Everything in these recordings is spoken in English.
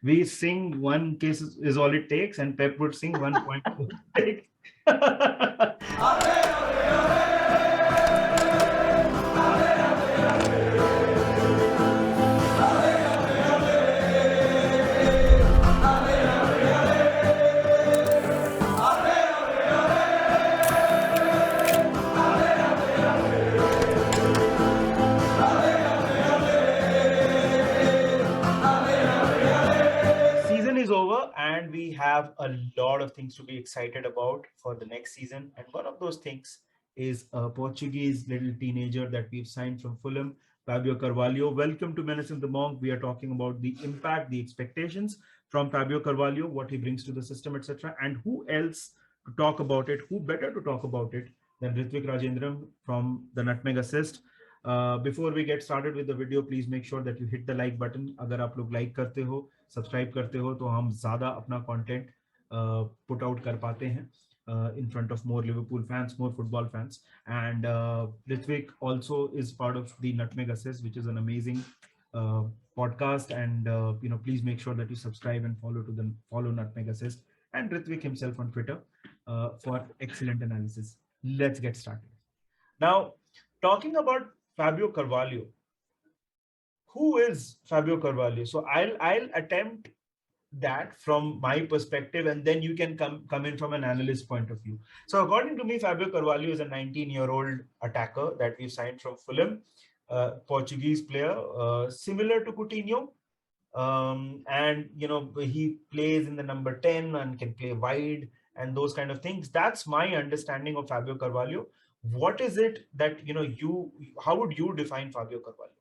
We sing one case is all it takes, and Pep would sing 1 point is all it takes. Season is over, and we have a lot of things to be excited about for the next season. And one of those things is a Portuguese little teenager that we've signed from Fulham, Fabio Carvalho. Welcome to Menace The Monk. We are talking about the impact, the expectations from Fabio Carvalho, what he brings to the system, etc. And who else to talk about it? Who better to talk about it than Rithwik Rajendram from the Nutmeg Assist? Before we get started with the video, please make sure that you hit the like button. अगर आप लोग like करते हो, subscribe करते हो, तो हम ज़्यादा अपना content put out कर पाते हैं in front of more Liverpool fans, more football fans. And Rithwik also is part of the Nutmeg Assist, which is an amazing uh, podcast. And please make sure that you subscribe and follow Nutmeg Assist and Rithwik himself on Twitter for excellent analysis. Let's get started. Now, talking about Fabio Carvalho, who is Fabio Carvalho? So I'll attempt that from my perspective, and then you can come in from an analyst point of view. So according to me, Fabio Carvalho is a 19-year-old attacker that we signed from Fulham, Portuguese player, similar to Coutinho. And he plays in the number 10 and can play wide and those kind of things. That's my understanding of Fabio Carvalho. What is it that how would you define Fabio Carvalho?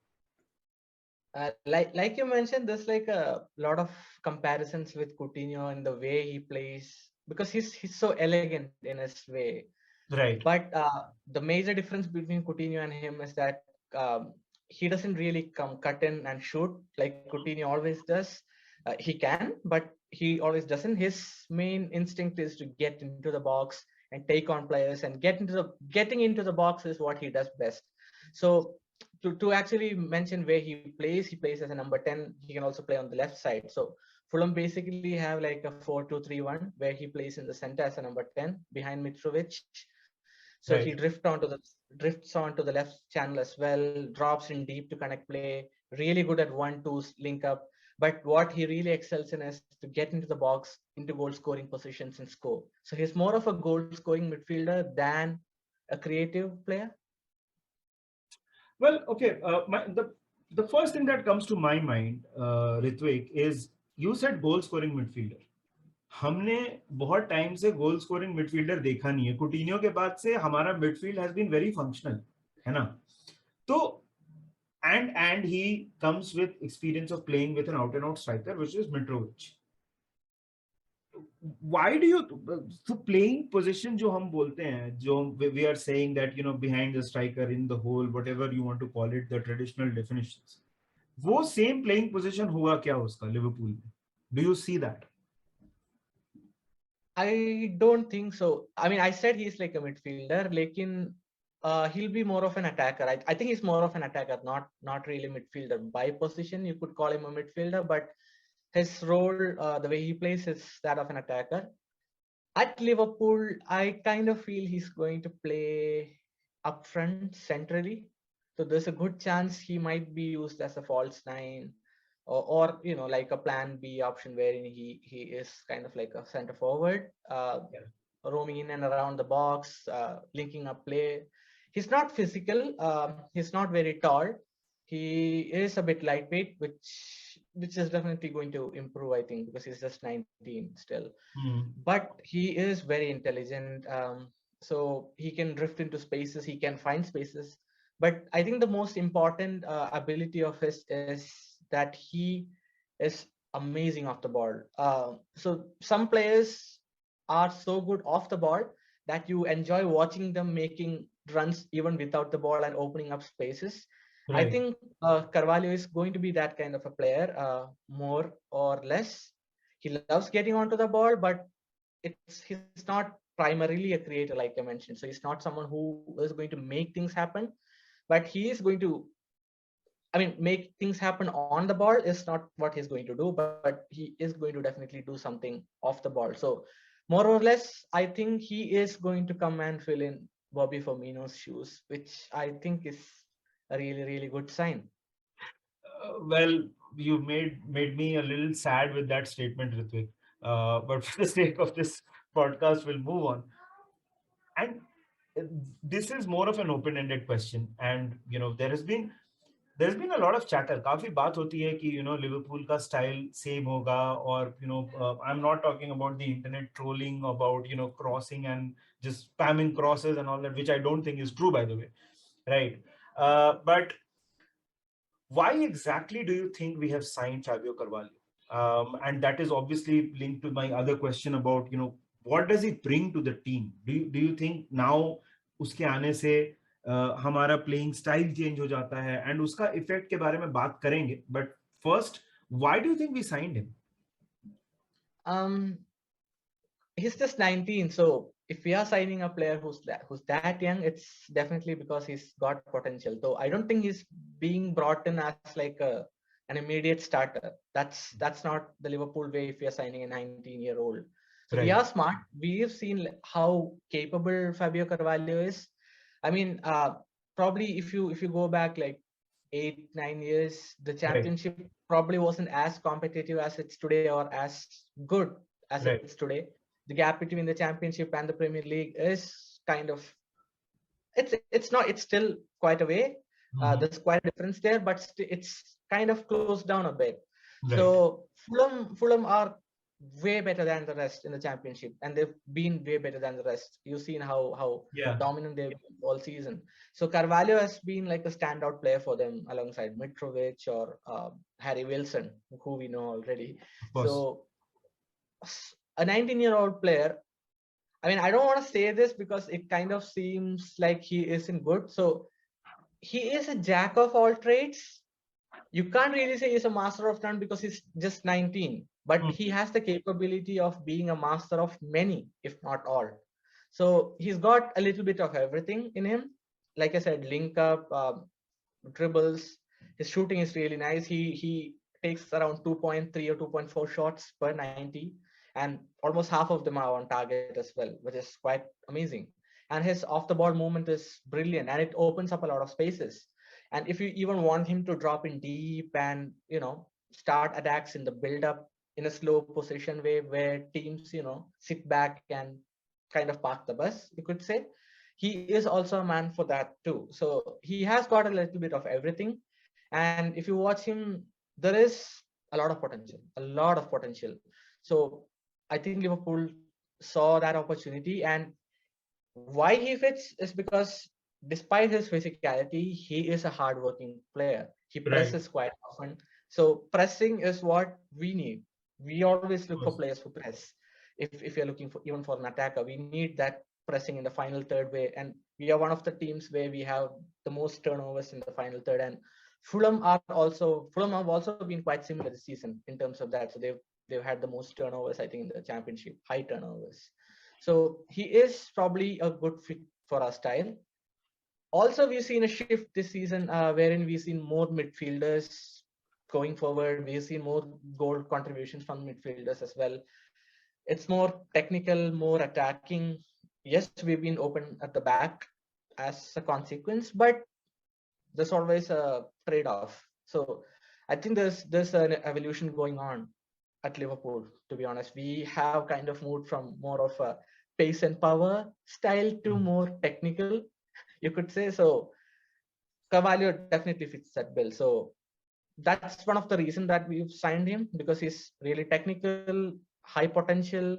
Like you mentioned, there's like a lot of comparisons with Coutinho and the way he plays because he's so elegant in his way. Right. But the major difference between Coutinho and him is that he doesn't really come cut in and shoot like Coutinho always does. He can, but he always doesn't. His main instinct is to get into the box and take on players and getting into the box is what he does best. So to actually mention where he plays as a number 10. He can also play on the left side. So Fulham basically have like a 4-2-3-1 where he plays in the center as a number 10 behind Mitrovic. So he Right. drifts onto the left channel as well, drops in deep to connect play, really good at 1-2 link up. But what he really excels in is to get into the box, into goal scoring positions and score. So he's more of a goal scoring midfielder than a creative player. Well, okay. The first thing that comes to my mind, Ritwik, is you said goal scoring midfielder. हमने बहुत time से goal scoring midfielder देखा नहीं है. कुटिन्यो के बाद से हमारा midfield has been very functional, है ना? तो and he comes with experience of playing with an out and out striker, which is Mitrovic. Why do you so playing position जो हम बोलते हैं, जो we are saying that behind the striker, in the hole, whatever you want to call it, the traditional definitions, वो same playing position हुआ क्या उसका Liverpool में? Do you see that? I don't think so. I mean, I said he's like a midfielder, lekin he'll be more of an attacker. I think he's more of an attacker, not really midfielder. By position, you could call him a midfielder, but his role, the way he plays, is that of an attacker. At Liverpool, I kind of feel he's going to play up front centrally. So there's a good chance he might be used as a false nine or like a plan B option wherein he is kind of like a center forward, roaming in and around the box, linking up play. He's not physical. He's not very tall. He is a bit lightweight, which is definitely going to improve, I think, because he's just 19 still. But he is very intelligent. So he can drift into spaces. He can find spaces. But I think the most important ability of his is that he is amazing off the ball. So some players are so good off the ball that you enjoy watching them making runs even without the ball and opening up spaces. Right. I think Carvalho is going to be that kind of a player, more or less. He loves getting onto the ball, but he's not primarily a creator, like I mentioned. So he's not someone who is going to make things happen, but he is going to make things happen on the ball is not what he's going to do, but he is going to definitely do something off the ball. So more or less, I think he is going to come and fill in Bobby Firmino's shoes, which I think is a really, really good sign. Well, you made me a little sad with that statement, Rithwik. But for the sake of this podcast, we'll move on. And uh, this is more of an open-ended question. And there's been a lot of chatter. काफी बात होती है कि Liverpool का style same होगा, or I'm not talking about the internet trolling about crossing and just spamming crosses and all that, which I don't think is true, by the way, right? But why exactly do you think we have signed Fabio Carvalho? And that is obviously linked to my other question about, what does he bring to the team? Do you think now उसके आने से हमारा playing style change हो जाता है, and उसका effect के बारे में बात करेंगे, but first, why do you think we signed him? Um, he's just 19, so if we are signing a player who's that young, it's definitely because he's got potential. So I don't think he's being brought in as like an immediate starter. That's not the Liverpool way if we are signing a 19-year-old. So we are Right. smart. We've seen how capable Fabio Carvalho is. I mean, probably if you go back like 8-9 years, the Right. championship probably wasn't as competitive as it's today or as good as Right. it's today. The gap between the championship and the Premier League is kind of it's still quite a way. Mhm. There's quite a difference there, but it's kind of closed down a bit. Right. So Fulham are way better than the rest in the championship, and they've been way better than the rest. You've seen how Yeah. dominant they've been all season. So Carvalho has been like a standout player for them alongside Mitrovic or Harry Wilson, who we know already. Of course. So a 19-year-old player, I mean, I don't want to say this because it kind of seems like he isn't good. So he is a jack of all trades. You can't really say he's a master of none because he's just 19, but Hmm. he has the capability of being a master of many, if not all. So he's got a little bit of everything in him. Like I said, link up, dribbles. His shooting is really nice. He takes around 2.3 or 2.4 shots per 90, and almost half of them are on target as well, which is quite amazing. And his off the ball movement is brilliant, and it opens up a lot of spaces. And if you even want him to drop in deep and start attacks in the build up in a slow position way where teams sit back and kind of park the bus, you could say, he is also a man for that too. So he has got a little bit of everything. And if you watch him, there is a lot of potential, a lot of potential. So I think Liverpool saw that opportunity, and why he fits is because despite his physicality, he is a hardworking player. He Right. presses quite often. So pressing is what we need. We always Of look for course. players who press. If you're looking for even for an attacker, we need that pressing in the final third way. And we are one of the teams where we have the most turnovers in the final third. And Fulham have also been quite similar this season in terms of that. So they've had the most turnovers, I think, in the championship, high turnovers. So he is probably a good fit for our style. Also, we've seen a shift this season wherein we've seen more midfielders going forward. We've seen more goal contributions from midfielders as well. It's more technical, more attacking. Yes, we've been open at the back as a consequence, but there's always a trade-off. So I think there's an evolution going on at Liverpool. To be honest, we have kind of moved from more of a pace and power style to Mhm. more technical, you could say. So Carvalho definitely fits that bill. So that's one of the reasons that we've signed him, because he's really technical, high potential.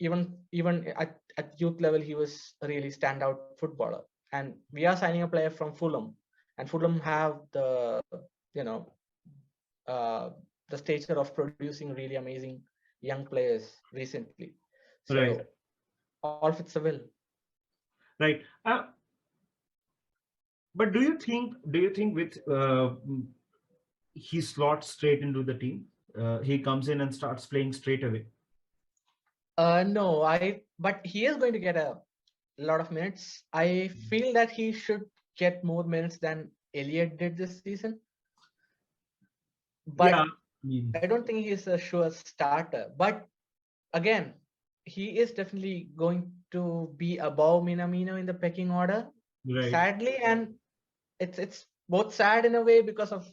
Even at youth level, he was a really standout footballer. And we are signing a player from Fulham, and Fulham have you know uh, the stature of producing really amazing young players recently. Right. So all fits the bill. Right. But do you think with he slots straight into the team? He comes in and starts playing straight away. No, but he is going to get a lot of minutes. I feel that he should get more minutes than Elliott did this season. Yeah, But I mean, I don't think he's a sure starter. But again, he is definitely going to be above Minamino in the pecking order, right. sadly, and it's both sad in a way because of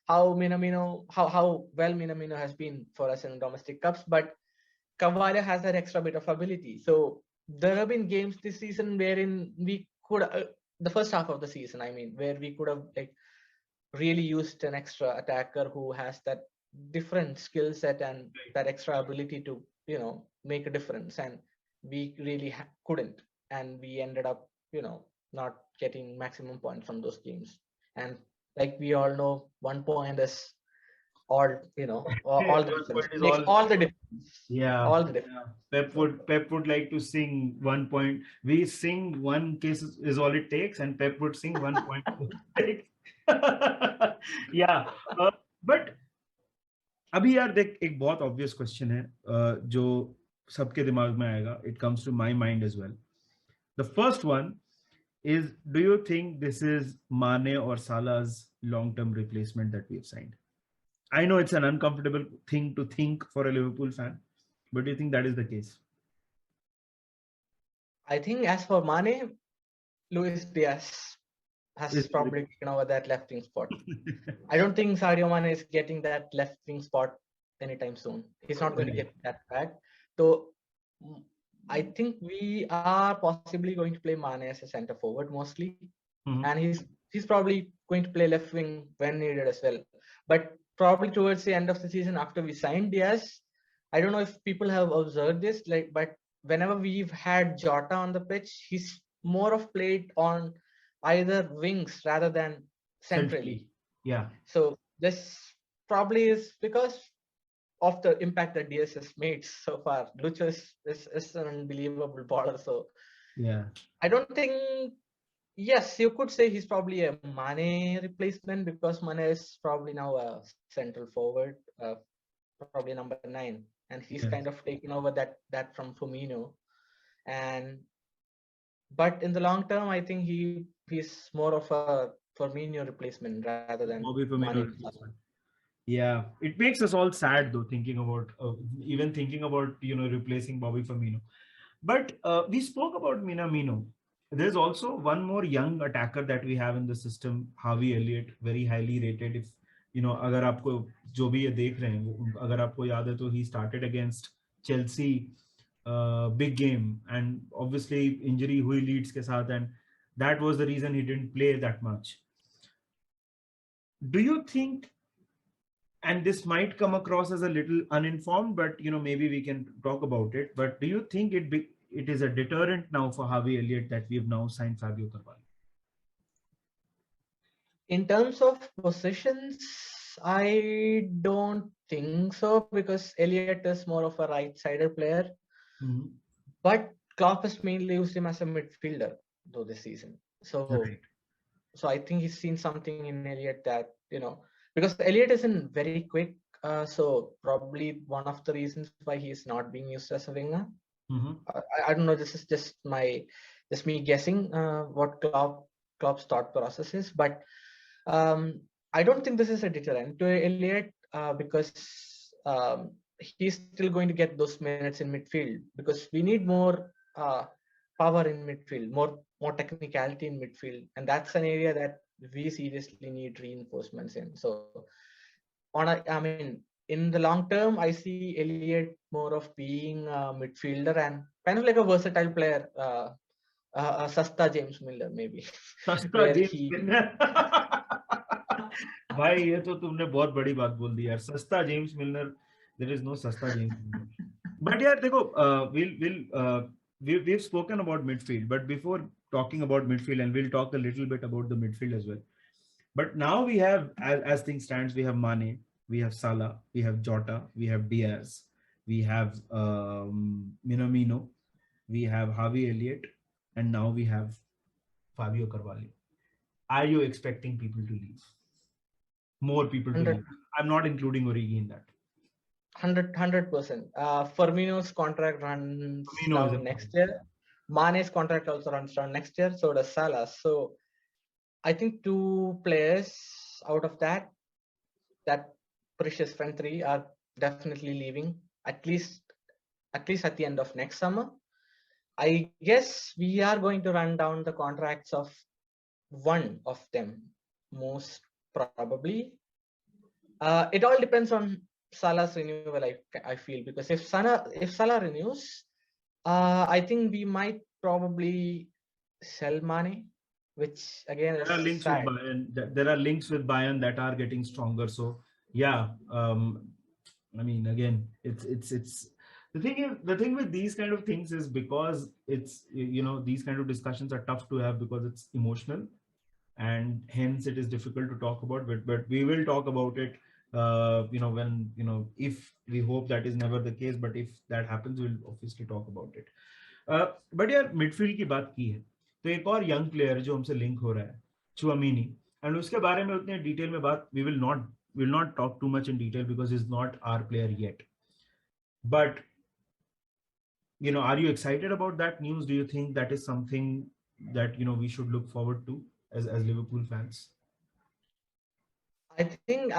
how Minamino, how well Minamino has been for us in domestic cups, but Carvalho has that extra bit of ability. So there have been games this season wherein we could, the first half of the season, I mean, where we could have like really used an extra attacker who has that different skill set and that extra ability to make a difference, and we really couldn't, and we ended up not getting maximum points from those games. And like we all know, 1 point is all all the One difference, point is makes all. all the difference, Yeah, all the difference. yeah. Pep would like to sing 1 point. We sing one case is all it takes, and Pep would sing 1 point. Yeah, but अभी यार देख एक बहुत obvious question है जो सबके दिमाग में आएगा. It comes to my mind as well. The first one is, do you think this is Mane or Salah's long-term replacement that we've signed? I know it's an uncomfortable thing to think for a Liverpool fan, but do you think that is the case? I think as for Mane, Luis Diaz has Is probably taken over that left wing spot. I don't think Sadio Mane is getting that left wing spot anytime soon. He's not going to Right. get that back. So I think we are possibly going to play Mane as a center forward mostly, Mhm. and he's probably going to play left wing when needed as well. But probably towards the end of the season, after we signed Diaz, I don't know if people have observed this, like, but whenever we've had Jota on the pitch, he's more of played on either wings rather than centrally. Centrally. Yeah. So this probably is because of the impact that DS has made so far. Lucho is an unbelievable baller. So Yeah. I don't think, yes, you could say he's probably a Mane replacement because Mane is probably now a central forward, probably number 9, and he's kind Yes. of taken over that from Firmino. And but in the long term, I think he's more of a Firmino replacement rather than Bobby Mane Firmino himself. replacement. Yeah, it makes us all sad though, thinking about even thinking about replacing Bobby Firmino. But we spoke about Minamino. There's also one more young attacker that we have in the system, Harvey Elliott, very highly rated. If अगर आपको जो भी ये देख रहे हैं, अगर आपको याद है तो he started against Chelsea, big game, and obviously injury हुई Leeds के साथ, and that was the reason he didn't play that much. Do you think, and this might come across as a little uninformed, but maybe we can talk about it, but do you think it is a deterrent now for Harvey Elliott that we've now signed Fabio Carvalho? In terms of positions, I don't think so because Elliott is more of a right-sided player. Mm-hmm. But Klopp has mainly used him as a midfielder though this season. So Right. so I think he's seen something in Elliott that because Elliott isn't very quick. So probably one of the reasons why he's not being used as a winger. Mm-hmm. I don't know. This is just me guessing what Klopp's thought process is, but I don't think this is a deterrent to Elliott because he's still going to get those minutes in midfield because we need more power in midfield, more technicality in midfield, and that's an area that we seriously need reinforcements in. So I mean, in the long term, I see Elliott more of being a midfielder and kind of like a versatile player, a Sasta James Miller maybe, सस्ता where James he मिलनर. भाई ये तो तुमने बहुत बड़ी बात बोल दी यार. सस्ता जेम्स मिलनर. There is no सस्ता जेम्स मिलनर. But यार देखो, we've spoken about midfield, but before talking about midfield, and we'll talk a little bit about the midfield as well. But now we have, as things stands, we have Mane, we have Salah, we have Jota, we have Diaz, we have Minamino, we have Harvey Elliott, and now we have Fabio Carvalho. Are you expecting people to leave? More people to 100 leave. I'm not including Origi in that. 100%. Firmino's contract runs Firmino is a down next year. Mane's contract also runs down next year. So does Salah. So I think 2 players out of that precious front three are definitely leaving at least at the end of next summer. I guess we are going to run down the contracts of one of them, most probably. It all depends on Salah's renewal. I feel, because if Salah renews, I think we might probably sell Mane, which again is There are links with sad. Bayern. There are links with Bayern that are getting stronger. So yeah, I mean, again, it's the thing is, the thing with these kind of things is, because it's, these kind of discussions are tough to have because it's emotional, and hence it is difficult to talk about. But we will talk about it. When, if we hope that is never the case, but if that happens, we'll obviously talk about it. But यार midfield की बात की है, तो एक और young player जो हमसे लिंक हो रहा है, चुआमीनी, एंड उसके बारे में उतने डिटेल में बात we will not talk too much in detail because is not our player yet. But are you excited about that news? Do you think that is something that we should look forward to as Liverpool fans? I think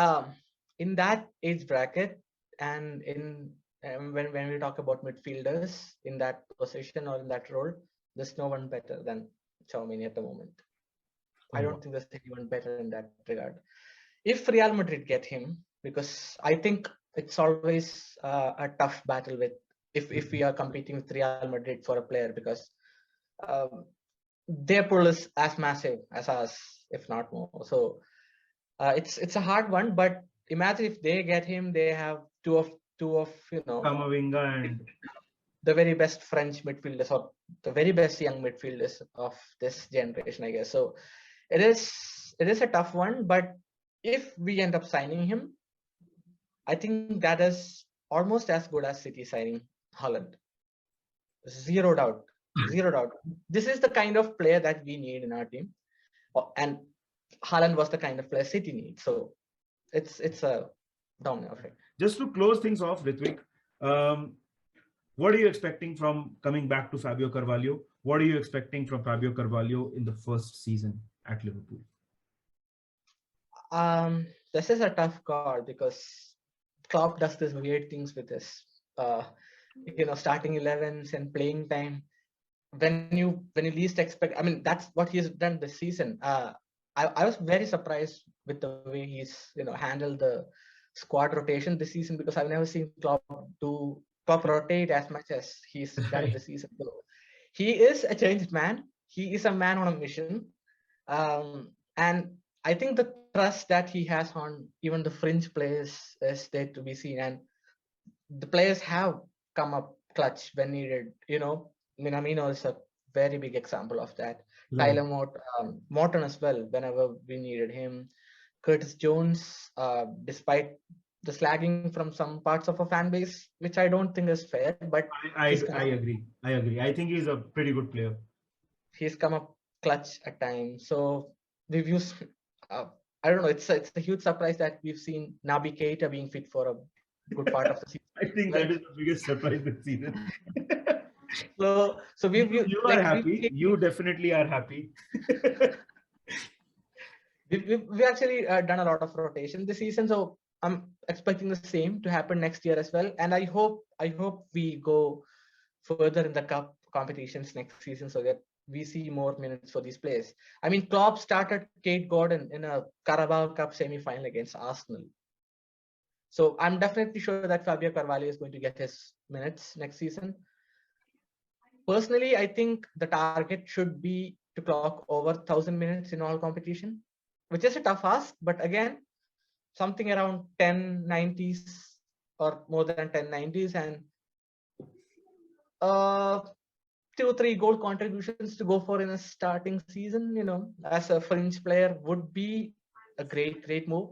in that age bracket, and in when we talk about midfielders in that position or in that role, there's no one better than Xiaomini at the moment. I don't think there's anyone better in that regard. If Real Madrid get him, because I think it's always a tough battle with if we are competing with Real Madrid for a player, because um, their pool is as massive as us, if not more. So it's a hard one. But imagine if they get him, they have two of Kamavinga and the very best French midfielders, or the very best young midfielders of this generation, I guess. So it is a tough one. But if we end up signing him, I think that is almost as good as City signing Holland. Zero doubt. Zero doubt. This is the kind of player that we need in our team. And Haaland was the kind of player City needs. So it's a domino effect. Just to close things off, Rithwik, what are you expecting from coming back to Fabio Carvalho? What are you expecting from Fabio Carvalho in the first season at Liverpool? This is a tough call because Klopp does this weird things with his, starting 11s and playing time. When you least expect, I mean, that's what he's done this season. I was very surprised with the way he's handled the squad rotation this season, because I've never seen Klopp rotate as much as he's done this season. So he is a changed man. He is a man on a mission, and I think the trust that he has on even the fringe players is there to be seen, and the players have come up clutch when needed. Minamino is a very big example of that. Right. Tyler Morton as well, whenever we needed him. Curtis Jones, despite the slagging from some parts of a fan base, which I don't think is fair, but I agree. I think he's a pretty good player. He's come up clutch at times. So we've used, I don't know, it's a huge surprise that we've seen Naby Keita being fit for a good part of the season. I think that is the biggest surprise this season. So you are happy. You definitely are happy. We've actually done a lot of rotation this season, so I'm expecting the same to happen next year as well. And I hope we go further in the cup competitions next season so that we see more minutes for these players. I mean, Klopp started Kate Gordon in a Carabao Cup semi-final against Arsenal. So I'm definitely sure that Fabio Carvalho is going to get his minutes next season. Personally, I think the target should be to clock over 1,000 minutes in all competition, which is a tough ask. But again, something around 1090s or more than 1090s, and 2-3 goal contributions to go for in a starting season, as a fringe player would be a great move.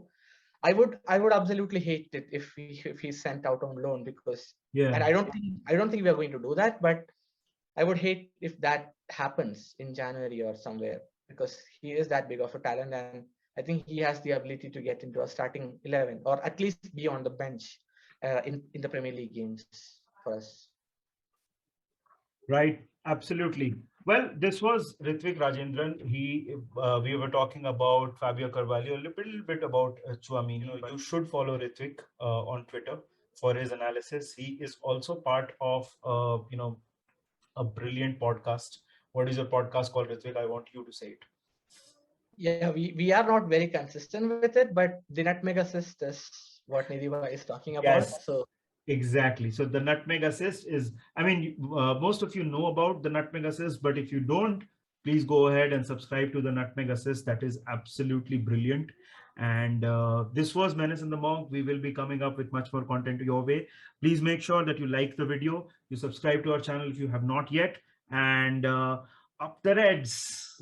I would absolutely hate it if he's sent out on loan, because and I don't think we are going to do that, but I would hate if that happens in January or somewhere, because he is that big of a talent, and I think he has the ability to get into a starting 11 or at least be on the bench in the Premier League games for us. Right, absolutely. Well, this was Rithwik Rajendran. We were talking about Fabio Carvalho, a little bit about Chouamini. You should follow Rithwik on Twitter for his analysis. He is also part of, a brilliant podcast. What is your podcast called, Rithwik? I want you to say it. Yeah, we are not very consistent with it, but the Nutmeg Assist is what Nidhi is talking about. Yes, So exactly. So the Nutmeg Assist is, I mean, most of you know about the Nutmeg Assist, but if you don't, please go ahead and subscribe to the Nutmeg Assist. That is absolutely brilliant. And this was Menace and the Monk. We will be coming up with much more content your way. Please make sure that you like the video, you subscribe to our channel if you have not yet, and up the Reds.